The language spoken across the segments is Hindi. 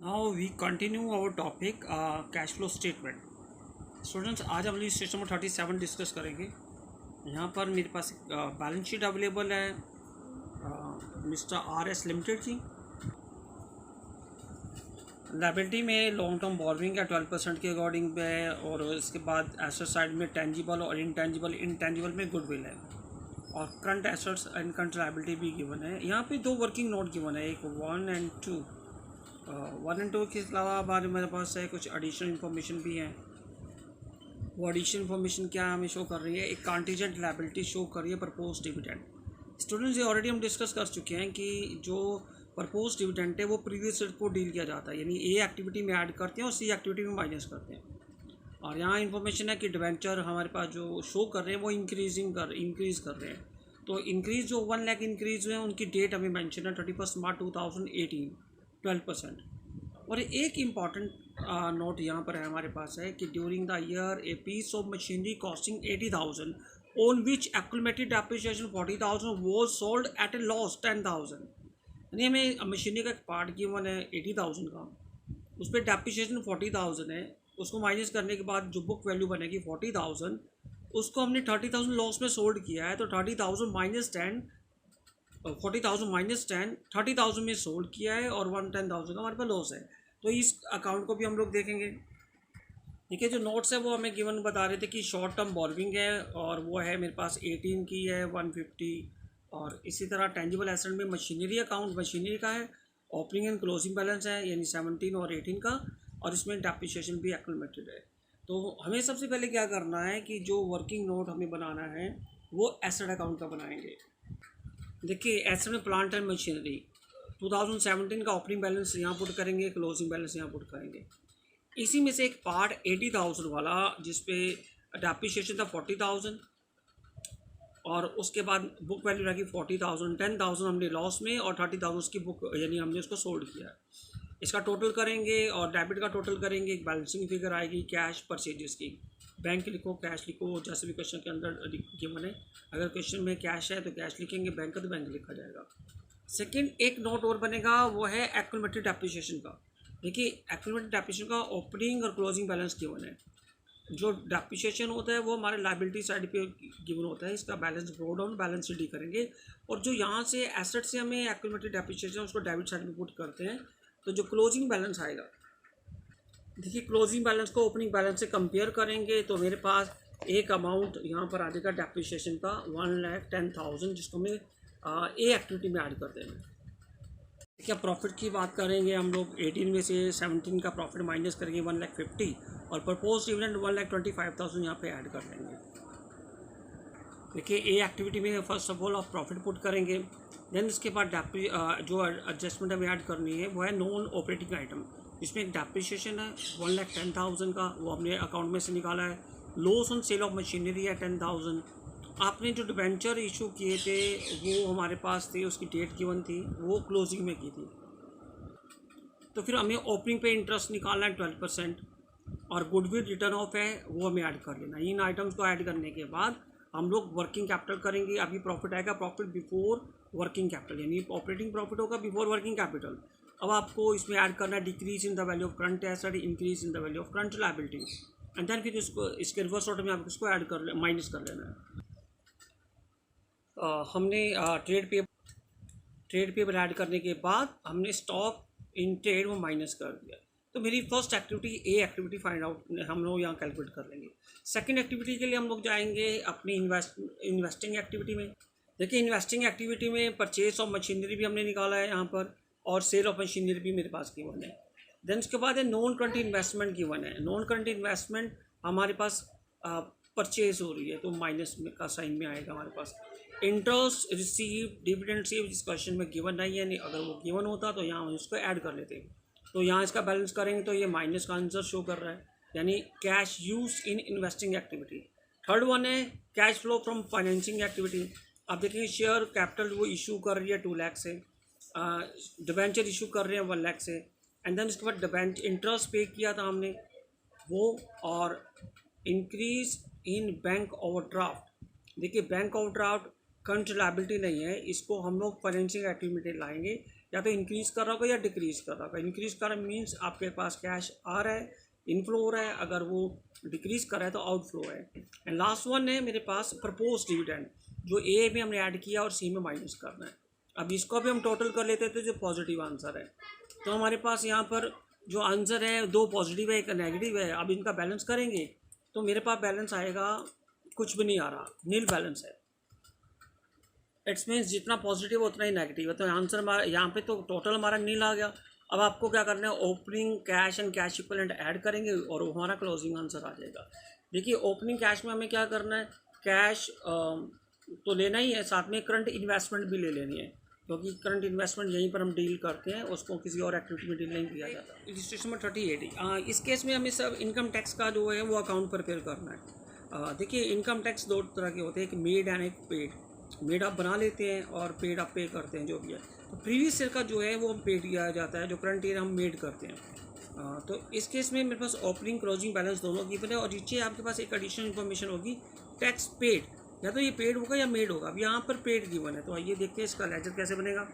Now we continue our topic cash flow statement. Students आज हम स्टेज नंबर 37 डिस्कस करेंगे। यहाँ पर मेरे पास बैलेंस शीट अवेलेबल है मिस्टर RS लिमिटेड की। लाइबिलिटी में लॉन्ग टर्म बॉर्विंग है 12% के अकॉर्डिंग पे है, और इसके बाद एसेट साइड में टेंजिबल और इंटेंजिबल में गुडविल है, और current assets and current liability भी गिवन है। यहाँ पे दो वर्किंग नोट गिवन है, एक 1 और 2। 1 और 2 के अलावा हमारे मेरे पास है कुछ एडिशनल इन्फॉर्मेशन भी है। वो एडिशनल इन्फॉर्मेशन क्या हमें शो कर रही है, एक कॉन्टीजेंट लायबिलिटी शो कर रही है प्रपोज डिविडेंड। स्टूडेंट्स ये ऑलरेडी हम डिस्कस कर चुके हैं कि जो प्रपोज डिविडेंड है वो प्रीवियस ईयर को डील किया जाता है, यानी ए एक्टिविटी में ऐड करते हैं और सी एक्टिविटी में माइनस करते हैं। और यहाँ इन्फॉर्मेशन है कि डिवेंचर हमारे पास जो शो कर रहे हैं वो इंक्रीज़ कर रहे हैं। तो इंक्रीज़ जो 1 लाख इंक्रीज़ हुए हैं उनकी डेट हमें मेंशन है 31 मार्च 2018, 12%। और एक इम्पॉर्टेंट नोट यहाँ पर है हमारे पास है कि during the year a piece of machinery costing 80,000 on which accumulated depreciation 40,000 was sold at a loss 10,000। यानी हमें मशीनरी का एक पार्ट गिवन है 80,000 का, उस पर डेप्रिसिएशन 40,000 है, उसको माइनस करने के बाद जो बुक वैल्यू बनेगी 40,000, उसको हमने 30,000 लॉस में सोल्ड किया है। तो 30,000 माइनस 10, 40,000 माइनस 10, 30,000 में सोल्ड किया है और 10,000 का हमारे पास लॉस है। तो इस अकाउंट को भी हम लोग देखेंगे। देखिए जो नोट्स है वो हमें गिवन बता रहे थे कि शॉर्ट टर्म बॉर्विंग है, और वो है मेरे पास 18 की है 150। और इसी तरह टेंजिबल एसेट में मशीनरी अकाउंट मशीनरी का है, ओपनिंग एंड क्लोजिंग बैलेंस है यानी 17 और 18 का, और इसमें डेप्रिसिएशन भी एक्यूमुलेटेड है। तो हमें सबसे पहले क्या करना है कि जो वर्किंग नोट हमें बनाना है वो एसेट अकाउंट का बनाएंगे। देखिए एसेट में प्लांट एंड मशीनरी 2017 का ओपनिंग बैलेंस यहाँ पुट करेंगे, क्लोजिंग बैलेंस यहाँ पुट करेंगे। इसी में से एक पार्ट 80,000 वाला जिसपे डेप्रिसिएशन था 40,000, और उसके बाद बुक वैल्यू रखी 40,000, 10,000 हमने लॉस में और 30,000 उसकी बुक यानी हमने उसको सोल्ड किया। इसका टोटल करेंगे और डेबिट का टोटल करेंगे, एक बैलेंसिंग फिगर आएगी कैश परचेजेस की। बैंक लिखो, कैश लिखो, जैसे भी क्वेश्चन के अंदर गिवन है। अगर क्वेश्चन में कैश है तो कैश लिखेंगे, बैंक का तो बैंक लिखा जाएगा। सेकंड एक नोट और बनेगा, वो है एक्यूमुलेटेड डेप्रिसिएशन का। देखिए एक्यूमुलेटेड डेप्रिसिएशन का ओपनिंग और क्लोजिंग बैलेंस गिवन है। जो डेप्रिसिएशन होता है वो हमारे लायबिलिटी साइड पे गिवन होता है, इसका balance bro down balance sheet करेंगे। और जो यहाँ से एसेट से हमें एक्यूमुलेटेड डेप्रिसिएशन उसको डेबिट साइड में पुट करते हैं। तो जो क्लोजिंग बैलेंस आएगा, देखिए क्लोजिंग बैलेंस को ओपनिंग बैलेंस से कंपेयर करेंगे तो मेरे पास एक अमाउंट यहाँ पर आ जाएगा डेप्रिसिएशन का 1,10,000, जिसको हमें ए एक्टिविटी में ऐड कर देंगे। क्या प्रॉफिट की बात करेंगे हम लोग, 18 में से 17 का प्रॉफिट माइनस करेंगे 1,50,000, और प्रपोज डिविडेंड 1,25,000 यहाँ पे ऐड कर लेंगे। देखिए ए एक्टिविटी में फर्स्ट ऑफ ऑल आप प्रॉफिट पुट करेंगे, देन उसके बाद जो एडजस्टमेंट हमें ऐड करनी है वो है नॉन ऑपरेटिंग आइटम, जिसमें एक डेप्रिसिएशन है 1,10,000 का, वो हमने अकाउंट में से निकाला है। Loss on sale of machinery है 10,000। आपने जो डिबेंचर इशू किए थे वो हमारे पास थे, उसकी डेट गिवन थी, वो क्लोजिंग में की थी। तो फिर हमें ओपनिंग पे इंटरेस्ट निकालना है 12%, और गुडविल रिटर्न ऑफ है वो हमें ऐड कर लेना। इन आइटम्स को ऐड करने के बाद हम लोग वर्किंग कैपिटल करेंगे। अभी प्रॉफिट आएगा प्रॉफिट बिफोर वर्किंग कैपिटल, यानी ऑपरेटिंग प्रॉफिट होगा बिफोर वर्किंग कैपिटल। अब आपको इसमें ऐड करना है decrease in the value of current asset, increase in the value of current liability, and then फिर इसको इसके रिवर्स ऑर्डर में आपको इसको ऐड कर माइनस कर लेना है। हमने ट्रेड पेबल ऐड करने के बाद हमने स्टॉक इन ट्रेड में माइनस कर दिया। तो मेरी फर्स्ट एक्टिविटी ए एक्टिविटी फाइंड आउट हम लोग यहाँ कैलकुलेट कर लेंगे। सेकंड एक्टिविटी के लिए हम लोग जाएंगे अपनी इन्वेस्टिंग एक्टिविटी में। देखिए इन्वेस्टिंग एक्टिविटी में परचेज ऑफ मशीनरी भी हमने निकाला है यहाँ पर, और सेल ऑफ मशीनरी भी मेरे पास गिवन है। देन उसके बाद है नॉन करंट इन्वेस्टमेंट गिवन है। नॉन करंट इन्वेस्टमेंट हमारे पास परचेज हो रही है तो माइनस में का साइन में आएगा हमारे पास। इंटरेस्ट रिसीव डिविडेंड रिसीव इस क्वेश्चन में गिवन नहीं है, नहीं अगर वो गिवन होता तो यहाँ उसको ऐड कर लेते। तो यहाँ इसका बैलेंस करेंगे तो ये माइनस का आंसर शो कर रहा है, यानी cash use in investing activity. Third one है cash flow from financing activity. आप देखेंगे शेयर कैपिटल वो इशू कर रही है 2 लाख से, डिबेंचर इशू कर रहे हैं 1 लाख से, एंड देन उसके बाद डिबेंचर इंटरेस्ट पे किया था हमने वो, और इंक्रीज इन बैंक ओवरड्राफ्ट। देखिए बैंक ओवरड्राफ्ट करंट लायबिलिटी नहीं है, इसको हम लोग फाइनेंसिंग एक्टिविटी लाएंगे। या तो इंक्रीज़ कर रहा होगा या डिक्रीज़ कर रहा होगा। इंक्रीज़ कर रहा मीन्स आपके पास कैश आ रहा है, इनफ्लो हो रहा है, अगर वो डिक्रीज़ कर रहा है तो आउटफ्लो है। एंड लास्ट वन है मेरे पास प्रपोज डिविडेंड, जो ए में हमने ऐड किया और सी में माइनस करना है। अब इसको भी हम टोटल कर लेते हैं तो जो पॉजिटिव आंसर है, तो हमारे पास यहाँ पर जो आंसर है 2 पॉजिटिव है 1 नेगेटिव है। अब इनका बैलेंस करेंगे तो मेरे पास बैलेंस आएगा कुछ भी नहीं आ रहा, नील बैलेंस है। इट्स मीन्स जितना पॉजिटिव उतना ही नेगेटिव है, तो आंसर हमारा यहाँ पे तो टोटल हमारा नील आ गया। अब आपको क्या करना है, opening cash and cash equivalent add करेंगे और हमारा क्लोजिंग आंसर आ जाएगा। देखिए ओपनिंग कैश में हमें क्या करना है, कैश तो लेना ही है, साथ में करंट इन्वेस्टमेंट भी ले लेनी है, क्योंकि करंट इन्वेस्टमेंट यहीं पर हम डील करते हैं, उसको किसी और एक्टिविटी में डील नहीं किया जाता। रजिस्ट्रेशन नंबर 38 इस केस में हमें सब इनकम टैक्स का जो है वो अकाउंट प्रिपेयर करना है। देखिए इनकम टैक्स 2 तरह के होते हैं, एक मेड एंड एक पेड। मेड आप बना लेते हैं और पेड आप पे करते हैं जो भी है। तो प्रीवियस ईयर का जो है वो पेड किया जाता है, जो करंट ईयर हम मेड करते हैं। तो इस केस में मेरे पास ओपनिंग क्लोजिंग बैलेंस दोनों गिवन है और नीचे आपके पास एक एडिशनल इन्फॉर्मेशन होगी टैक्स पेड, या तो ये पेड होगा या मेड होगा। अब यहाँ पर पेड गिवन है, तो आइए देखते हैं इसका लेजर कैसे बनेगा।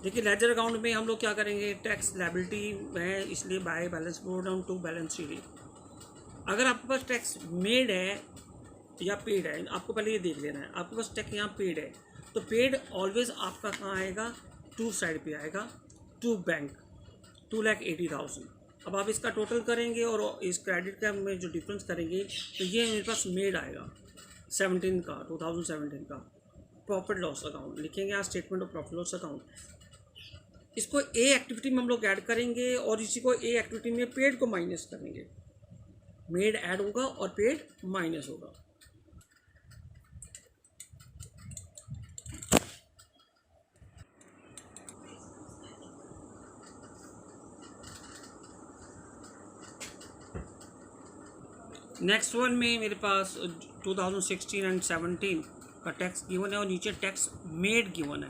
देखिए लेजर अकाउंट में हम लोग क्या करेंगे, टैक्स लायबिलिटी है इसलिए by balance board down to balance sheet. अगर आपके पास टैक्स मेड है या पेड है, आपको पहले ये देख लेना है। आपके पास टैक्स यहाँ पेड है, तो पेड ऑलवेज आपका कहाँ आएगा, टू साइड पे आएगा, टू बैंक 2,80,000। अब आप इसका टोटल करेंगे और इस क्रेडिट का में जो डिफरेंस करेंगे तो ये मेरे पास मेड आएगा 17 का, 2017 का प्रॉफिट लॉस अकाउंट लिखेंगे यहाँ, statement of profit loss account. इसको ए एक्टिविटी में हम लोग ऐड करेंगे और इसी को ए एक्टिविटी में पेड को माइनस करेंगे। मेड ऐड होगा और पेड माइनस होगा। नेक्स्ट वन में मेरे पास 2016 एंड 17 का टैक्स गिवन है और नीचे टैक्स मेड गिवन है।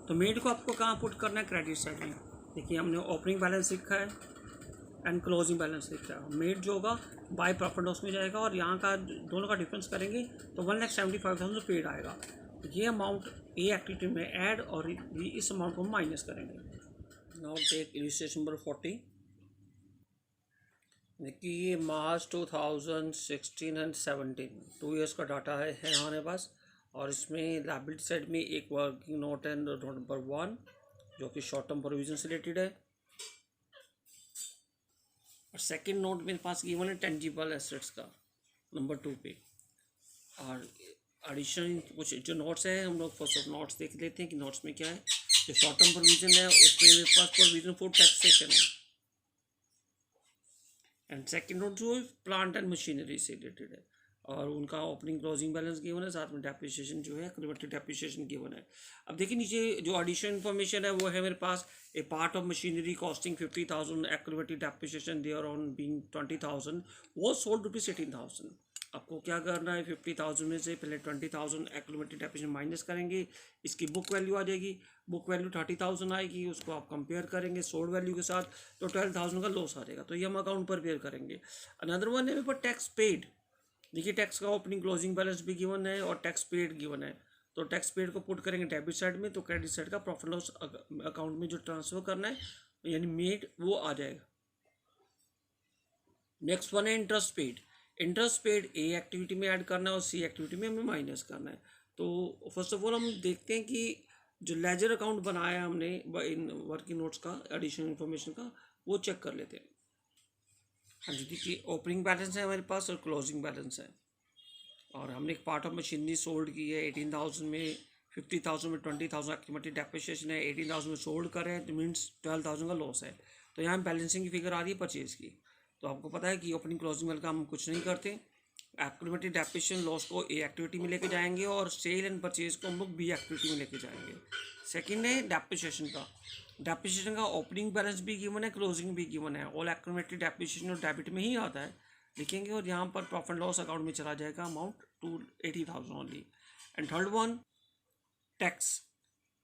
तो मेड को आपको कहाँ पुट करना है, क्रेडिट साइड में। देखिए हमने ओपनिंग बैलेंस लिखा है एंड क्लोजिंग बैलेंस लिखा है। मेड जो होगा बाय प्रॉफिट लॉस में जाएगा और यहाँ का दोनों का डिफरेंस करेंगे तो 1,75,000 पेड आएगा। ये अमाउंट ए एक्टिविटी में ऐड और इस अमाउंट को माइनस करेंगे। Now take illustration number 40। देखिए ये मार्च 2016 एंड 17 2 ईयर्स का डाटा है हमारे पास। और इसमें लायबिलिटी साइड में एक वर्किंग नोट है नोट नंबर 1 जो कि शॉर्ट टर्म प्रोविजन से रिलेटेड है, और सेकंड नोट मेरे पास गिवन है टेंजिबल एसेट्स का नंबर 2 पे। और एडिशनल कुछ जो नोट्स है हम लोग फर्स्ट ऑफ नोट्स देख लेते हैं कि नोट्स में क्या है। जो शॉर्ट टर्म प्रोविजन है उसमें मेरे पास प्रोविजन फॉर टैक्सेशन है, एंड सेकेंड नोट जो है प्लांट एंड मशीनरी से रिलेटेड है और उनका ओपनिंग क्लोजिंग बैलेंस गिवन है, साथ में डेप्रिसिएशन जो है कन्वर्टेड डेप्रिसिएशन गिवन है। अब देखिए नीचे जो एडिशनल इन्फॉर्मेशन है वो है मेरे पास a part of machinery costing 50,000 activity depreciation there on being 20,000 वो सोल्ड रुपीज 18,000। आपको क्या करना है, 50,000 में से पहले 20,000 एक्टिविटी डेप्रिसिएशन माइनस करेंगे, इसकी बुक वैल्यू आ जाएगी। बुक वैल्यू 30,000 आएगी, उसको आप कंपेयर करेंगे सोल्ड वैल्यू के साथ तो 12,000 का लॉस आ जाएगा। तो ये हम अकाउंट पर पेयर करेंगे। अनदर वन है मेरे पास टैक्स पेड। देखिए टैक्स का ओपनिंग क्लोजिंग बैलेंस भी गिवन है और टैक्स पेड गिवन है। तो टैक्स पेड को पुट करेंगे डेबिट साइड में, तो क्रेडिट साइड का प्रॉफिट लॉस अकाउंट में जो ट्रांसफर करना है यानी मेड वो आ जाएगा। नेक्स्ट वन है इंटरेस्ट पेड। इंटरेस्ट पेड ए एक्टिविटी में ऐड करना है और सी एक्टिविटी में हमें माइनस करना है। तो फर्स्ट ऑफ ऑल हम देखते हैं कि जो लेजर अकाउंट बनाया हमने इन वर्किंग नोट्स का एडिशनल इन्फॉर्मेशन का वो चेक कर लेते हैं। हाँ जी देखिए ओपनिंग बैलेंस है हमारे पास और क्लोजिंग बैलेंस है, और हमने एक पार्ट ऑफ मशीनरी सोल्ड की है 18,000 में, 50,000 में 20,000 एक्टिविटी डेप्रिसिएशन है, 18,000 में सोल्ड कर रहे हैं तो मीन्स 12,000 का लॉस है। तो यहाँ बैलेंसिंग की फिगर आ रही है परचेज की। तो आपको पता है कि ओपनिंग क्लोजिंग वाला हम कुछ नहीं करते, एक्टिविटी डेप्रिसिएशन लॉस को ए एक्टिविटी में लेके जाएंगे और सेल एंड परचेज को हम लोग बी एक्टिविटी में लेके जाएंगे। सेकंड है डेप्रिसिएशन का। डेप्रिसिएशन का ओपनिंग बैलेंस भी गिवन है, क्लोजिंग भी गिवन है। ऑल एक्टिविटी डेप्रिसिएशन और डेबिट में ही आता है लिखेंगे, और यहाँ पर प्रॉफिट लॉस अकाउंट में चला जाएगा amount 280,000 only. And third one tax.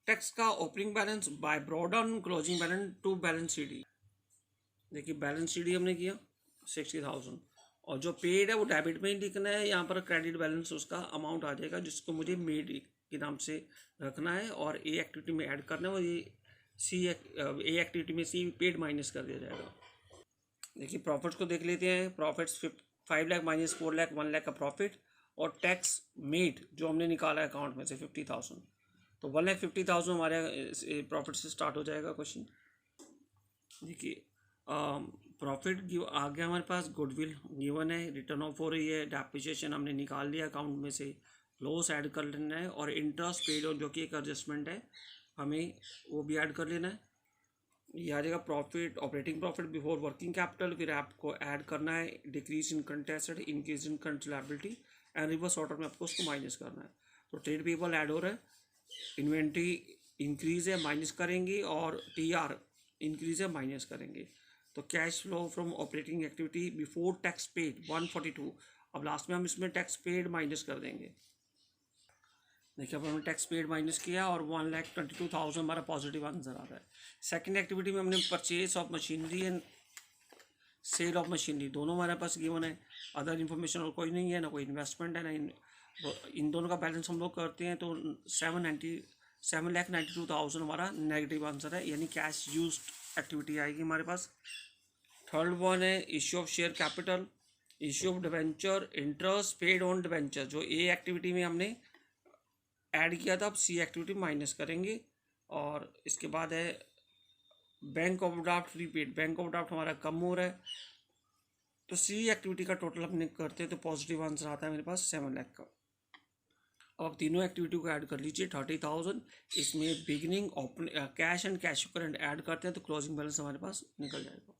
Tax का opening balance by brought down closing balance to balance sheet. देखिए बैलेंस शीट हमने किया 60,000 और जो पेड है वो डेबिट में ही लिखना है। यहाँ पर क्रेडिट बैलेंस उसका अमाउंट आ जाएगा जिसको मुझे मेड के नाम से रखना है और ए एक्टिविटी में ऐड करना है, और ये ए एक्टिविटी में सी पेड माइनस कर दिया जाएगा। देखिए प्रॉफिट्स को देख लेते हैं। प्रॉफिट्स 5 लाख माइनस 4 लाख, 1 लाख का प्रॉफिट, और टैक्स मेड जो हमने निकाला है अकाउंट में से 50,000, तो 1,50,000 हमारे प्रॉफिट से स्टार्ट हो जाएगा क्वेश्चन। देखिए प्रॉफिट आ गया हमारे पास, गुडविल गिवन है, रिटर्न ऑफ हो रही है, डेप्रिसिएशन हमने निकाल लिया अकाउंट में से, लॉस ऐड कर लेना है, और इंटरेस्ट पेड ऑन जो कि एक एडजस्टमेंट है हमें वो भी ऐड कर लेना है। ये आ जाएगा profit, operating profit before working capital. फिर आपको ऐड करना है decrease in current asset, increase in current liability, and reverse order में आपको उसको माइनस करना है। तो ट्रेड पेबल ऐड हो रहा है, इन्वेंट्री इंक्रीज है माइनस करेंगे, और टीआर इंक्रीज है माइनस करेंगे। तो cash flow from operating activity before tax paid 142। अब लास्ट में हम इसमें टैक्स पेड माइनस कर देंगे। देखिए अब हमने टैक्स पेड माइनस किया और 1,22,000 हमारा पॉजिटिव आंसर आ रहा है। सेकंड एक्टिविटी में हमने purchase of machinery and sale of machinery दोनों हमारे पास गिवन है। अदर इन्फॉर्मेशन और कोई नहीं है, ना कोई इन्वेस्टमेंट है, ना इन दोनों का बैलेंस हम लोग करते हैं। तो 7,92,000 हमारा नेगेटिव आंसर है, यानी कैश यूज्ड एक्टिविटी आएगी हमारे पास। थर्ड वन है issue of share capital, issue of debenture, interest paid on debenture, जो ए एक्टिविटी में हमने ऐड किया था, अब सी एक्टिविटी माइनस करेंगे। और इसके बाद है bank overdraft repaid, bank overdraft हमारा कम हो रहा है, तो सी एक्टिविटी का टोटल अपने करते हैं तो पॉजिटिव आंसर आता है मेरे पास 7 लाख का। अब आप तीनों एक्टिविटी को ऐड कर लीजिए 30,000, इसमें beginning open cash and cash current add करते हैं तो क्लोजिंग बैलेंस हमारे पास निकल जाएगा।